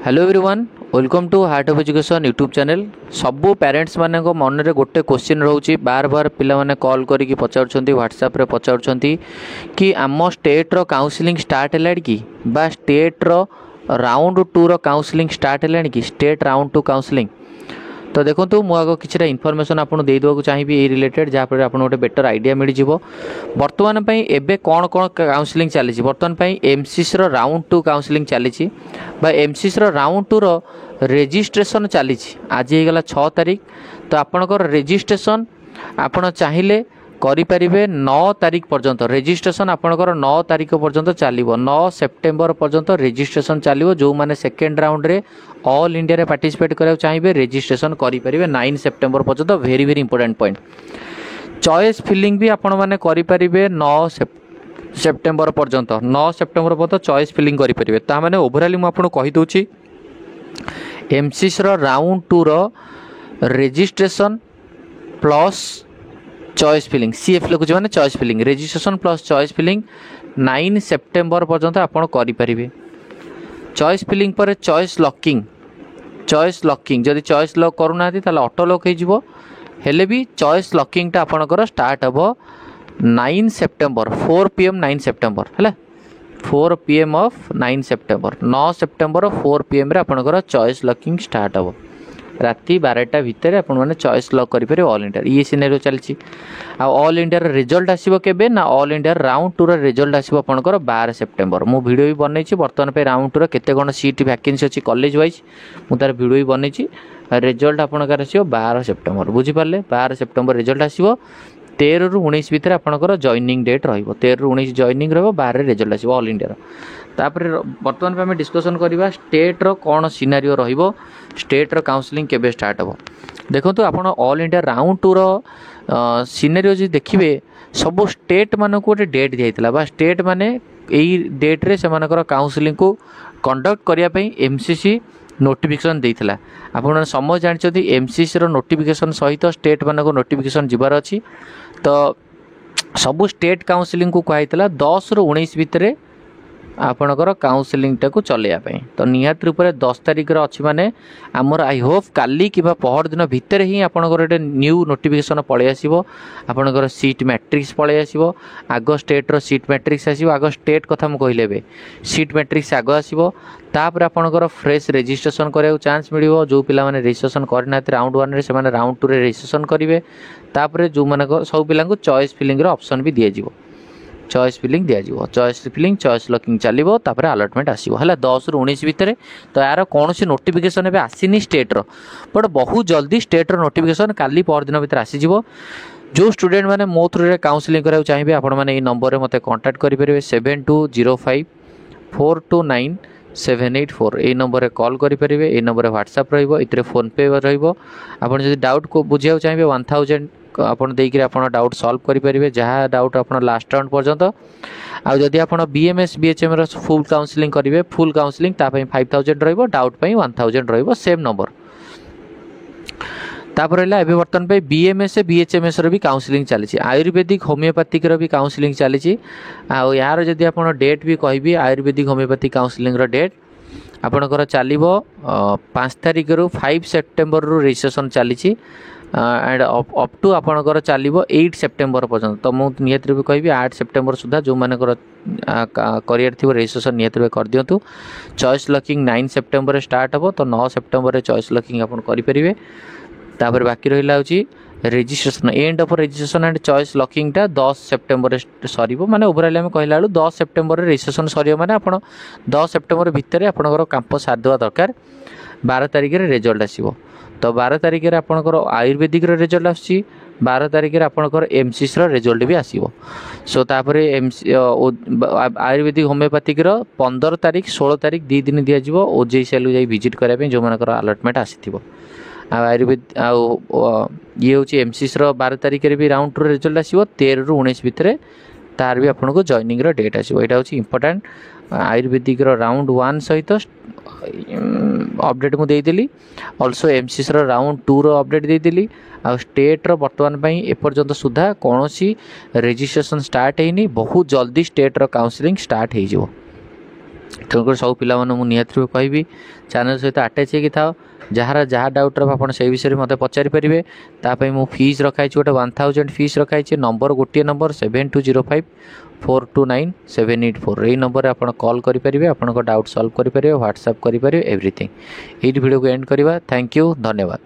Hello everyone welcome to heart of education YouTube channel. सबू parents मान मन में गोटे क्वेश्चन रोचे बार बार पिला माने कॉल करके पचार व्हाट्सएप रे पचार कि आम स्टेट रो काउंसलिंग स्टार्ट है कि बा स्टेट रो राउंड 2 रो काउंसलिंग स्टार्ट है कि स्टेट राउंड 2 काउंसलिंग। तो देखो मुझे किसी इनफॉरमेशन आपको देदेक चाहिए ये रिलेटेड जहाँफल आप गोटे बेटर आइडिया मिल जाव। बर्तमान एबे कौन कौन काउंसलिंग चली बर्तमान एमसीसी राउंड 2 काउंसलिंग चली एमसीसी राउंड 2 रो रेजिस्ट्रेशन चली आज होगा 6 तारीख। तो आपणकर रेजिस्ट्रेशन आपण चाहिए करें 9 तारीख पर्यंत रेजिस्ट्रेशन आपणकर 9 तारीख पर्यंत चलो 9 सेप्टेम्बर पर्यंत रेजिस्ट्रेशन चलो। जो मैंने सेकेंड राउंड रे ऑल इंडिया रे पार्टिसिपेट करा चाहिए रेजिस्ट्रेशन करें 9 सेप्टेम्बर पर्यंत। Very very important point choice filling भी आपण मैंने करें 9 सेप्टेम्बर पर्यंत 9 सेप्टेम्बर पर्यंत चॉइस फिलिंग करें। ताने ओवरऑल मुझे कहीदे एमसीसी राउंड 2 रो registration plus choice filling CF लिखुचे मैंने choice filling registration plus choice filling 9 September पर्यंत आपड़ करें। चॉइस फिलिंग पर चॉइस लॉकिंग जदि चॉइस लॉक करूना ऑटो लॉक हो हेले भी चॉइस लॉकिंग टा आपणकर स्टार्ट हम 9 सेप्टेम्बर 4 PM 9 सेप्टेम्बर है 4 PM of 9 September 9 September 4 PM रे आपणकर चॉइस लॉकिंग स्टार्ट हम राति 12टा भितर आप चॉइस लॉक करेंगे ऑल इंडिया ये सिनेरियो चलती। ऑल इंडिया रिजल्ट आसो के ना ऑल इंडिया राउंड 2 रिजल्ट आसो आपंकर 12 सेप्टेम्बर। मु वीडियो भी बनई बर्तमान पे राउंड 2 केते कौन सीट वैकेंसी अच्छी कॉलेज वाइज मुझे वीडियो भी बनई रिजल्ट आपंकर आसो 12 सेप्टेम्बर बुझीपारे 12 सेप्टेम्बर रिजल्ट आसो 13 ରୁ 19 भितर आपंकर जॉइनिंग डेट रहिबो 13 ରୁ 19 जॉइनिंग रहिबो 12 रिजल्ट आसो ऑल इंडिया। तापर बर्तमान पे आम डिस्कसन करवा स्टेट रो कौन सिनारियो रहिबो स्टेट रो काउंसलिंग केबे स्टार्ट हो। देखो तो आपण ऑल इंडिया राउंड 2 रो सिनारियो जी देखिए सब स्टेट मानक गोटे डेट दिया बा स्टेट माने यही डेट रे सेमानकर काउंसलिंग को कंडक्ट करने एमसीसी नोटिफिकेशन देइथिला। आपण समझ जानछथि एमसीसी रो नोटिफिकेशन सहित स्टेट मानक नोटिफिकेशन जिबार अछि। तो सब स्टेट काउंसलिंग को कहला 10 ରୁ 19 भितर आपणकर काउंसलिंग टाक चलैया। तो निहात रूप से 10 तारीख अच्छी माने आमर आई होप काली कि पहर दिन भितर ही आपणकर गोटे न्यू नोटिफिकेशन पलि आसो आपणकर सीट मैट्रिक्स पलि आसो आग स्टेट रो सीट मैट्रिक्स आसो आग स्टेट कथा मुझे कहले सीट मैट्रिक्स आग आसो तापर आपणकर फ्रेश रेजिस्ट्रेशन कराया चांस मिलिबो। जो पिला माने रेजिस्ट्रेशन करना राउंड 1 रे से राउंड 2 रे रेजिस्ट्रेशन करेंगे। तापर जो मानक सब पिला चॉइस फिलिंग ऑप्शन भी दिया चॉइस फिलिंग दिज्व चॉइस फिलिंग चॉइस लॉकिंग चलो तापर अलॉटमेंट आसो है 10 ରୁ 19 भितर। तो यार कौन सी नोटिफिकेशन एवं आसीनी स्टेट रो बट बहुत जल्दी स्टेट रो नोटिफिकेशन काली पर दिन भितर आसीजिवो। जो स्टूडेंट मैंने मो थ्रू रे काउंसलिंग कराया चाहिए आपण मैंने ये नंबर में मत कांटेक्ट करेंगे 7205 429 784 ये नंबर में कॉल करेंगे। ये नंबर में व्हाट्सएप रे फोन पे रहा डाउट को बुझा चाहिए 1000 आपन देकर आप डाउट सॉल्व करेंगे जहाँ डाउट आप लास्ट राउंड पर्यंत। आदि आप बीएमएस बीएचएम रो फुल काउंसलिंग करेंगे फुल काउंसलिंग 5000 रही डाउट 1000 रही सेम नंबर। तापर एवं बर्तमान पे बीएमएस बीएचएमएस भी काउंसलिंग चली आयुर्वेदिक होमियोपैथिक भी काउंसलिंग चली यार जदि आप डेट भी कहि आयुर्वेदिक होमियोपैथिक काउंसलिंग डेट आपणकर चलो 5 तारीख रू 5 सेप्टेम्बर रू रजिस्ट्रेशन चली एंड अप टू आपणकर चलो 8 सेप्टेम्बर पर्यंत। तो मुझे निहत भी कहि 8 सेप्टेम्बर सुधा जो मानकर करियर थी रजिस्ट्रेशन निहत कर दिंतु। चॉइस लॉकिंग 9 सेप्टेम्बर स्टार्ट हम तो 9 सेप्टेम्बर चॉइस लॉकिंग आप करेंगे। तापर बाकी रहा हूँ registration end of registration and choice locking टा 10 सेप्टेम्बर सर माने ओवरऑल आम कहला 10 सेप्टेम्बर रजिस्ट्रेशन सर माने आप 10 सेप्टेम्बर भितर आपंकर काम सारदेवा दरकार 12 तारीख रिजल्ट आसो। तो 12 तारीख आपंकर आयुर्वेदिक रिजल्ट आसी 12 तारीख आपंकर एमसीसी रिजल्ट भी आसो। सो तापर आयुर्वेदिक होमियोपैथिक 15 तारीख 16 तारीख 2 दिन दिज्व ओजेई सेल जाई विजिट कराया जो मानकर अलॉटमेंट आसी आयुर्वेद ये हूँ एमसीसी 12 तारीख भी राउंड 2 रिजल्ट आसो 13 ରୁ 19 भितर तार भी आपको जॉइनिंग डेट आसो। यहाँ हूँ इंपोर्टेंट आयुर्वेदिक राउंड 1 सहित अपडेट मुझे देदेली ऑल्सो एमसीसी राउंड 2 रो अपडेट देदेली आ स्टेट रो बर्तमान एपर्यंत सुधा कौन सी रेजिस्ट्रेशन स्टार्ट होनी बहुत जल्दी स्टेट रो काउंसलिंग स्टार्ट हो। ତେଣୁକରି ସବୁ ପିଲାମାନଙ୍କୁ ମୁଁ ନିହାତି ରୂପେ କହିବି ଚ୍ୟାନେଲ୍ ସହିତ ଆଟାଚ୍ ହେଇକି ଥାଅ। ଯାହା ଡାଉଟ୍ ରହିବ ଆପଣ ସେଇ ବିଷୟରେ ମୋତେ ପଚାରିପାରିବେ। ତା ପାଇଁ ମୁଁ ଫିସ୍ ରଖାଇଛି ଗୋଟେ 1000 ଫିସ୍ ରଖାଇଛି। ଗୋଟିଏ ନମ୍ବର 7205429784 ଏଇ ନମ୍ବରରେ ଆପଣ କଲ୍ କରିପାରିବେ, ଆପଣଙ୍କ ଡାଉଟ୍ ସଲ୍ଭ କରିପାରିବେ, ହ୍ୱାଟ୍ସଆପ୍ କରିପାରିବେ, ଏଭ୍ରିଥିଙ୍ଗ। ଏଇଠି ଭିଡ଼ିଓକୁ ଏଣ୍ଡ କରିବା। ଥ୍ୟାଙ୍କ ୟୁ, ଧନ୍ୟବାଦ।